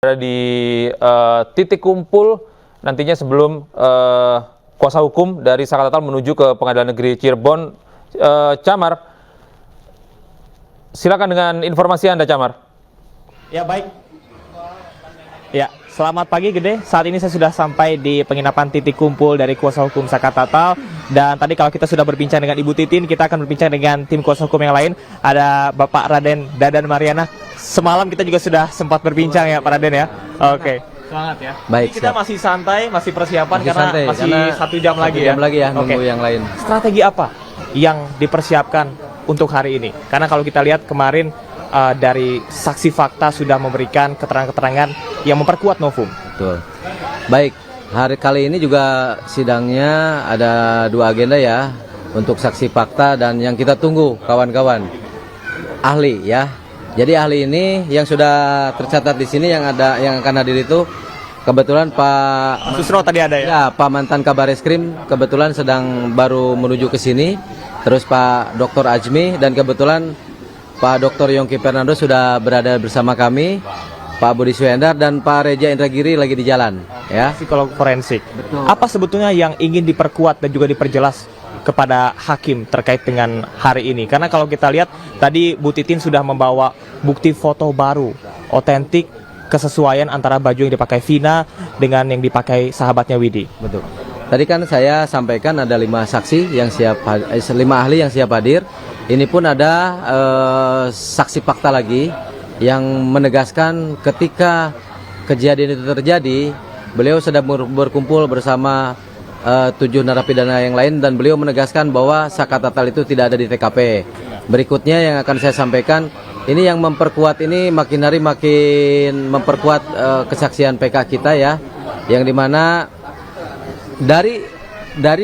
Ada di titik kumpul nantinya sebelum kuasa hukum dari Saka Tatal menuju ke Pengadilan Negeri Cirebon. Camar, silakan dengan informasi Anda, Camar. Ya, baik. Ya, selamat pagi Gede. Saat ini saya sudah sampai di penginapan titik kumpul dari kuasa hukum Saka Tatal. Dan tadi kalau kita sudah berbincang dengan Ibu Titin, kita akan berbincang dengan tim kuasa hukum yang lain. Ada Bapak Raden Dadan Mariana. Semalam kita juga sudah sempat berbincang ya Pak Raden ya. Oke. Semangat ya. Baik, kita masih santai, masih persiapan masih 1 jam lagi ya. 1 jam lagi ya, nunggu yang lain. Strategi apa yang dipersiapkan untuk hari ini? Karena kalau kita lihat kemarin dari saksi fakta sudah memberikan keterangan-keterangan yang memperkuat novum. Betul. Baik, hari kali ini juga sidangnya ada 2 agenda ya, untuk saksi fakta dan yang kita tunggu kawan-kawan ahli ya. Jadi ahli ini yang sudah tercatat di sini yang akan hadir itu kebetulan Pak Susro tadi ada ya? Ya, Pak mantan Kabar Eskrim kebetulan sedang baru menuju ke sini. Terus Pak Dr. Ajmi dan kebetulan Pak Dr. Yongki Fernando sudah berada bersama kami. Pak Budi Suhendar dan Pak Reja Indragiri lagi di jalan ya. Psikolog forensik. Betul. Apa sebetulnya yang ingin diperkuat dan juga diperjelas kepada hakim terkait dengan hari ini? Karena kalau kita lihat tadi Bu Titin sudah membawa bukti foto baru otentik kesesuaian antara baju yang dipakai Vina dengan yang dipakai sahabatnya Widi. Betul. Tadi kan saya sampaikan ada 5 saksi yang siap, 5 ahli yang siap hadir. Ini pun ada saksi fakta lagi yang menegaskan ketika kejadian itu terjadi, beliau sedang berkumpul bersama 7 narapidana yang lain dan beliau menegaskan bahwa Saka Tatal itu tidak ada di TKP. Berikutnya yang akan saya sampaikan, ini yang memperkuat ini makin hari makin memperkuat kesaksian PK kita ya, yang dimana dari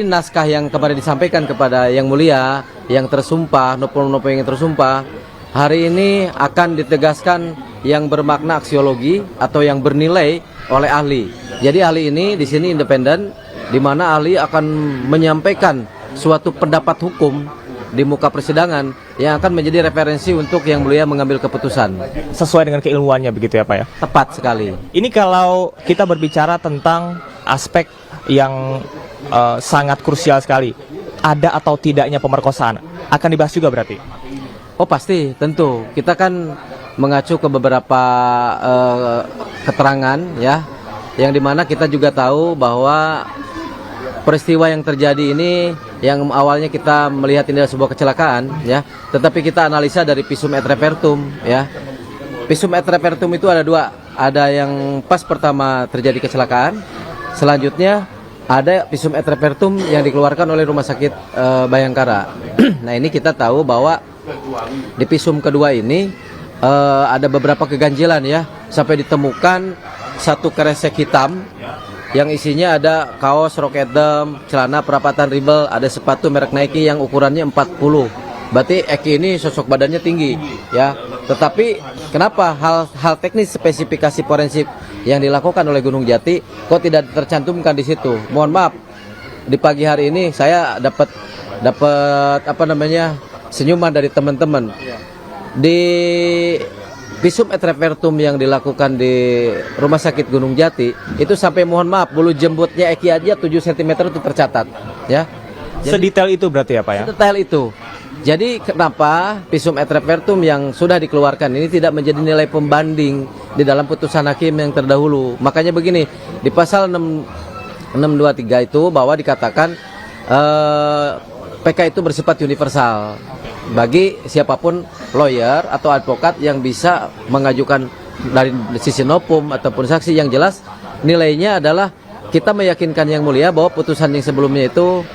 naskah yang kemarin disampaikan kepada Yang Mulia, yang tersumpah, nopo-nopo yang tersumpah, hari ini akan ditegaskan yang bermakna aksiologi atau yang bernilai oleh ahli. Jadi ahli ini di sini independen, di mana ahli akan menyampaikan suatu pendapat hukum di muka persidangan yang akan menjadi referensi untuk Yang Mulia mengambil keputusan. Sesuai dengan keilmuannya begitu ya Pak ya? Tepat sekali. Ini kalau kita berbicara tentang aspek yang sangat krusial sekali, ada atau tidaknya pemerkosaan, akan dibahas juga berarti? Oh pasti, tentu. Kita kan mengacu ke beberapa keterangan ya, yang dimana kita juga tahu bahwa peristiwa yang terjadi ini yang awalnya kita melihat ini adalah sebuah kecelakaan ya, tetapi kita analisa dari visum et repertum ya. Visum et repertum itu ada 2, ada yang pas pertama terjadi kecelakaan, selanjutnya ada visum et repertum yang dikeluarkan oleh Rumah Sakit Bayangkara. Nah ini kita tahu bahwa di visum kedua ini ada beberapa keganjilan ya, sampai ditemukan satu kresek hitam yang isinya ada kaos rok Edem, celana perapatan Ribel, ada sepatu merek Nike yang ukurannya 40. Berarti Eki ini sosok badannya tinggi ya. Tetapi kenapa hal teknis spesifikasi forensik yang dilakukan oleh Gunung Jati kok tidak tercantumkan di situ? Mohon maaf, di pagi hari ini saya dapat apa namanya senyuman dari teman-teman. Di visum et repertum yang dilakukan di Rumah Sakit Gunung Jati itu sampai mohon maaf bulu jembutnya Eki aja 7 cm itu tercatat ya. Jadi, sedetail itu berarti ya Pak ya? Sedetail itu. Jadi kenapa visum et repertum yang sudah dikeluarkan ini tidak menjadi nilai pembanding di dalam putusan hakim yang terdahulu? Makanya begini, di pasal 623 itu bahwa dikatakan PK itu bersifat universal bagi siapapun lawyer atau advokat yang bisa mengajukan dari sisi novum ataupun saksi. Yang jelas nilainya adalah kita meyakinkan Yang Mulia bahwa putusan yang sebelumnya itu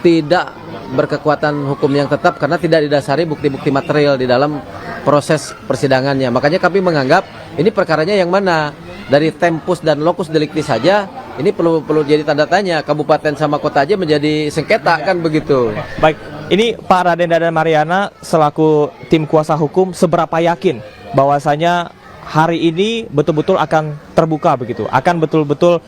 tidak berkekuatan hukum yang tetap karena tidak didasari bukti-bukti material di dalam proses persidangannya. Makanya kami menganggap ini perkaranya yang mana, dari tempus dan locus delicti saja ini perlu jadi tanda tanya. Kabupaten sama kota aja menjadi sengketa kan begitu. Baik, ini Pak Raden Dadan Mariana selaku tim kuasa hukum seberapa yakin bahwasanya hari ini betul-betul akan terbuka begitu, akan betul-betul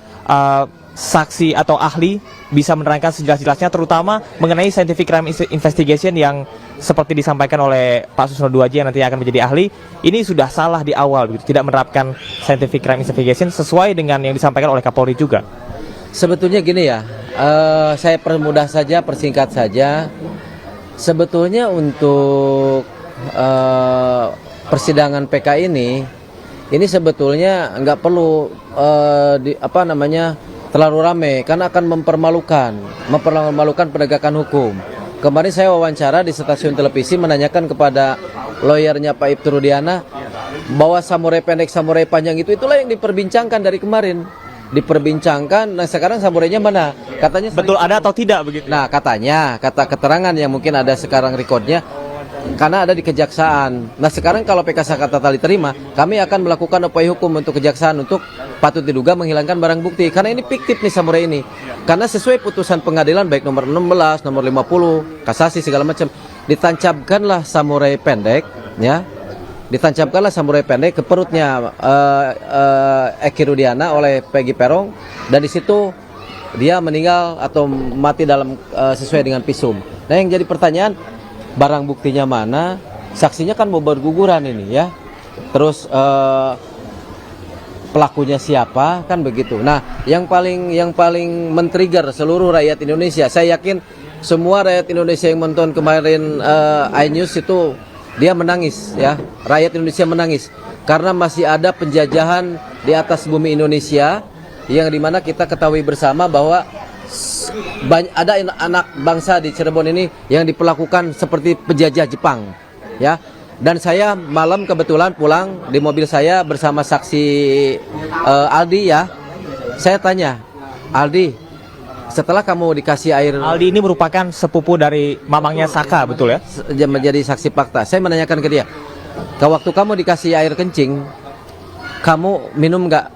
saksi atau ahli bisa menerangkan sejelas-jelasnya, terutama mengenai scientific crime investigation yang seperti disampaikan oleh Pak Susno Duaji yang nanti akan menjadi ahli, ini sudah salah di awal, begitu, tidak menerapkan scientific crime investigation sesuai dengan yang disampaikan oleh Kapolri juga. Sebetulnya gini ya, saya permudah saja, persingkat saja. Sebetulnya untuk persidangan PK ini sebetulnya nggak perlu terlalu ramai, karena akan mempermalukan penegakan hukum. Kemarin saya wawancara di stasiun televisi menanyakan kepada lawyernya Pak Ibtu Rudiana bahwa samurai pendek, samurai panjang itulah yang diperbincangkan dari kemarin. Diperbincangkan, nah sekarang samurainya mana? Katanya betul ada atau tidak begitu? Nah katanya, kata keterangan yang mungkin ada sekarang rekodnya, karena ada di kejaksaan. Nah sekarang kalau PK Sakatatal diterima, kami akan melakukan upaya hukum untuk kejaksaan untuk patut diduga menghilangkan barang bukti. Karena ini fiktif nih samurai ini. Karena sesuai putusan pengadilan baik nomor 16, nomor 50, kasasi segala macam, ditancapkanlah samurai pendek, ya. Ditancapkanlah samurai pendek ke perutnya Eki Rudiana oleh Peggy Perong, dan di situ dia meninggal atau mati dalam sesuai dengan visum. Nah yang jadi pertanyaan, barang buktinya mana? Saksinya kan mau berguguran ini ya. Terus pelakunya siapa? Kan begitu. Nah, yang paling men-trigger seluruh rakyat Indonesia, saya yakin semua rakyat Indonesia yang menonton kemarin iNews itu dia menangis ya. Rakyat Indonesia menangis karena masih ada penjajahan di atas bumi Indonesia yang dimana kita ketahui bersama bahwa ada anak bangsa di Cirebon ini yang diperlakukan seperti penjajah Jepang ya. Dan saya malam kebetulan pulang di mobil saya bersama saksi Aldi ya. Saya tanya, Aldi, setelah kamu dikasih air, Aldi ini merupakan sepupu dari mamangnya Saka, betul ya? menjadi saksi fakta. Saya menanyakan ke dia, waktu kamu dikasih air kencing, kamu minum nggak?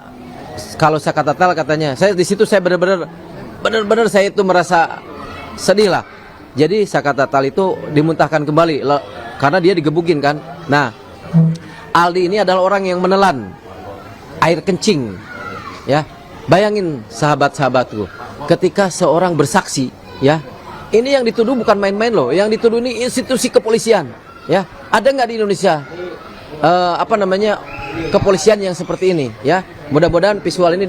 Kalau Sakatatal katanya, saya di situ saya benar-benar saya itu merasa sedih lah. Jadi Sakatatal itu dimuntahkan kembali karena dia digebukin kan. Nah, Aldi ini adalah orang yang menelan air kencing ya. Bayangin sahabat-sahabatku, ketika seorang bersaksi ya, ini yang dituduh bukan main-main loh. Yang dituduh ini institusi kepolisian ya. Ada nggak di Indonesia kepolisian yang seperti ini ya? Mudah-mudahan visual ini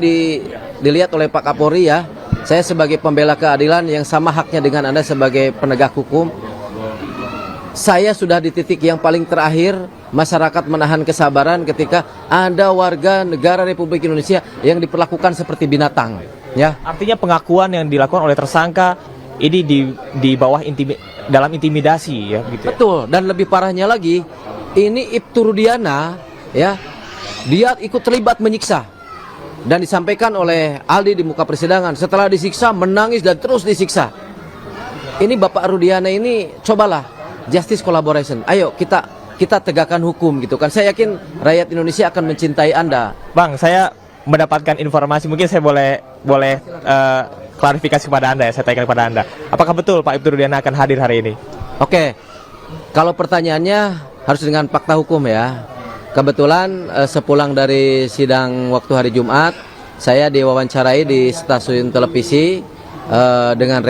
dilihat oleh Pak Kapolri ya. Saya sebagai pembela keadilan yang sama haknya dengan Anda sebagai penegak hukum. Saya sudah di titik yang paling terakhir. Masyarakat menahan kesabaran ketika ada warga negara Republik Indonesia yang diperlakukan seperti binatang ya. Artinya pengakuan yang dilakukan oleh tersangka ini di bawah dalam intimidasi ya gitu. Betul, dan lebih parahnya lagi, ini Ibtu Rudiana ya, dia ikut terlibat menyiksa. Dan disampaikan oleh Aldi di muka persidangan, setelah disiksa menangis dan terus disiksa. Ini Bapak Rudiana ini, cobalah justice collaboration. Ayo kita tegakkan hukum gitu kan. Saya yakin rakyat Indonesia akan mencintai Anda. Bang, saya mendapatkan informasi, mungkin saya boleh klarifikasi kepada Anda ya, saya tanyakan kepada Anda. Apakah betul Pak Ibtu Rudiana akan hadir hari ini? Oke. Kalau pertanyaannya harus dengan fakta hukum ya. Kebetulan sepulang dari sidang waktu hari Jumat, saya diwawancarai di stasiun televisi dengan